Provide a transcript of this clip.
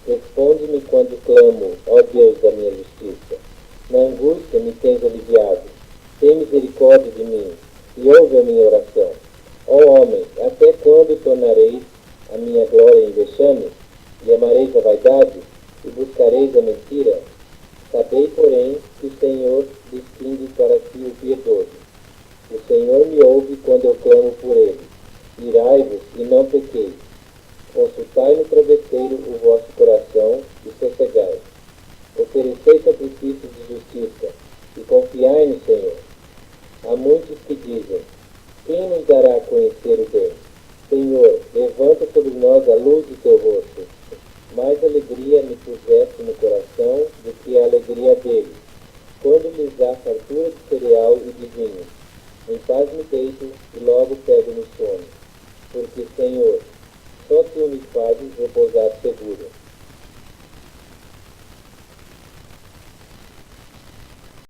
Responde-me quando clamo, ó Deus da minha justiça. Na angústia me tens aliviado. Tem misericórdia de mim e ouve a minha oração. Ó homem, até quando tornareis a minha glória em vexame? E amareis a vaidade? E buscareis a mentira? Sabei, porém, que o Senhor distingue para si o piedoso. O Senhor me ouve quando eu clamo por ele. Irai-vos e não pequeis. Consultai no travesseiro o vosso coração e sossegai. Oferecei sacrifícios de justiça e confiai no Senhor. Há muitos que dizem: quem nos dará a conhecer o bem? Senhor, levanta sobre nós a luz do teu rosto. Mais alegria me puseste no coração do que a alegria deles, quando lhes dá fartura de cereal e de vinho. Em paz me deito e logo pego no sono. Porque, Senhor, só tu me fazes repousar seguro.